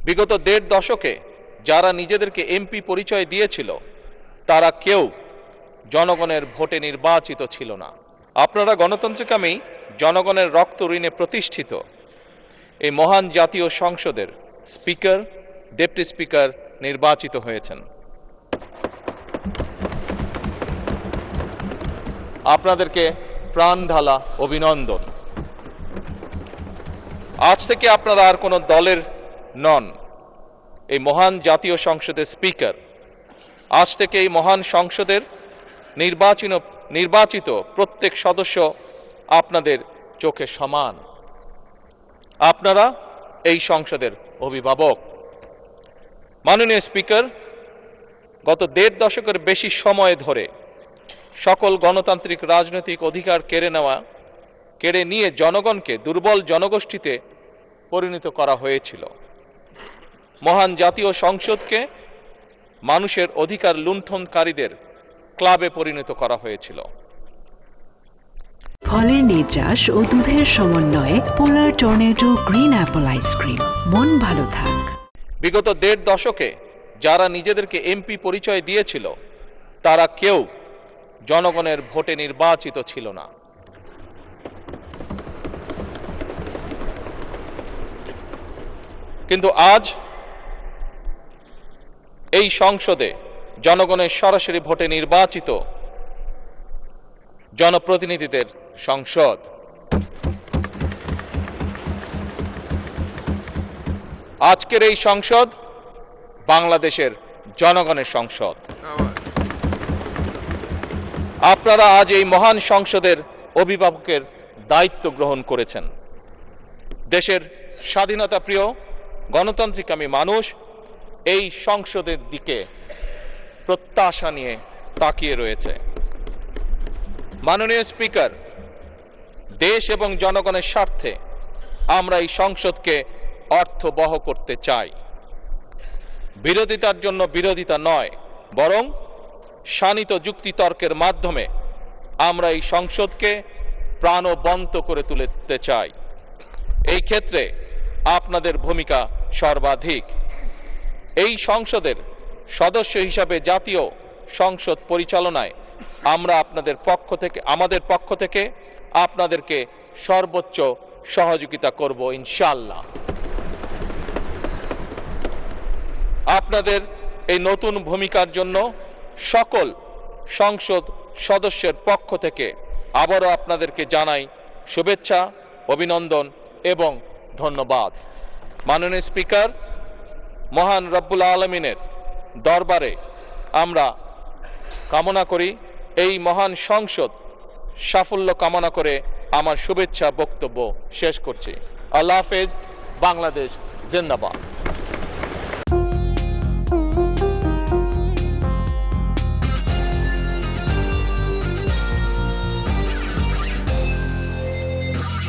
বিগত ১.৫ দশকে যারা নিজেদেরকে এমপি পরিচয় দিয়েছিল তারা কেউ জনগণের ভোটে নির্বাচিত ছিল না। আপনারা গণতন্ত্রকামী জনগণের রক্ত ঋণে প্রতিষ্ঠিত এই মহান জাতীয় সংসদের স্পিকার, ডেপুটি স্পিকার নির্বাচিত হয়েছেন। আপনাদেরকে প্রাণ ঢালা অভিনন্দন। আজ থেকে আপনারা আর কোনো দলের নন, এই মহান জাতীয় সংসদের স্পিকার। আজ থেকে এই মহান সংসদের নির্বাচিত প্রত্যেক সদস্য আপনাদের চোখে সমান। আপনারা এই সংসদের অভিভাবক। মাননীয় স্পিকার, গত ১.৫ দশকের বেশি সময় ধরে সকল গণতান্ত্রিক রাজনৈতিক অধিকার কেড়ে নিয়ে জনগণকে দুর্বল জনগোষ্ঠীতে পরিণত করা হয়েছিল। মহান জাতীয় সংসদকে মানুষের অধিকার লুণ্ঠনকারীদের ক্লাবে পরিণত করা হয়েছিল। ফলের নির্যাস ও দুধের সমন্বয়ে পোলার টর্নেডো গ্রিন অ্যাপল আইসক্রিম। মন ভালো থাক। বিগত ১.৫ দশকে যারা নিজেদেরকে এমপি পরিচয় দিয়েছিল তারা কেউ জনগণের ভোটে নির্বাচিত ছিল না। কিন্তু আজ এই সংসদে জনগণের সরাসরি ভোটে নির্বাচিত জনপ্রতিনিধিদের সংসদ। আজকের এই সংসদ বাংলাদেশের জনগণের সংসদ। আপনারা আজ এই মহান সংসদের অভিভাবকের দায়িত্ব গ্রহণ করেছেন। দেশের স্বাধীনতা প্রিয় গণতান্ত্রিকামী মানুষ এই সংসদের দিকে প্রত্যাশা নিয়ে তাকিয়ে রয়েছে। মাননীয় স্পিকার, দেশ এবং জনগণের স্বার্থে আমরা এই সংসদকে অর্থবহ করতে চাই। বিরোধিতার জন্য বিরোধিতা নয়, বরং শানিত যুক্তিতর্কের মাধ্যমে আমরা এই সংসদকে প্রাণবন্ত করে তুলতে চাই। এই ক্ষেত্রে আপনাদের ভূমিকা সর্বাধিক। এই সংসদের সদস্য হিসাবে জাতীয় সংসদ পরিচালনায় আমরা আমাদের পক্ষ থেকে আপনাদেরকে সর্বোচ্চ সহযোগিতা করব ইনশাআল্লাহ। আপনাদের এই নতুন ভূমিকার জন্য সকল সংসদ সদস্যের পক্ষ থেকে আবারও আপনাদেরকে জানাই শুভেচ্ছা, অভিনন্দন এবং ধন্যবাদ। মাননীয় স্পিকার, মহান রব্বুল আলামিনের দরবারে আমরা কামনা করি এই মহান সংসদ সাফল্য কামনা করে আমার শুভেচ্ছা বক্তব্য শেষ করছি। আল্লাহ হাফেজ। বাংলাদেশ জিন্দাবাদ।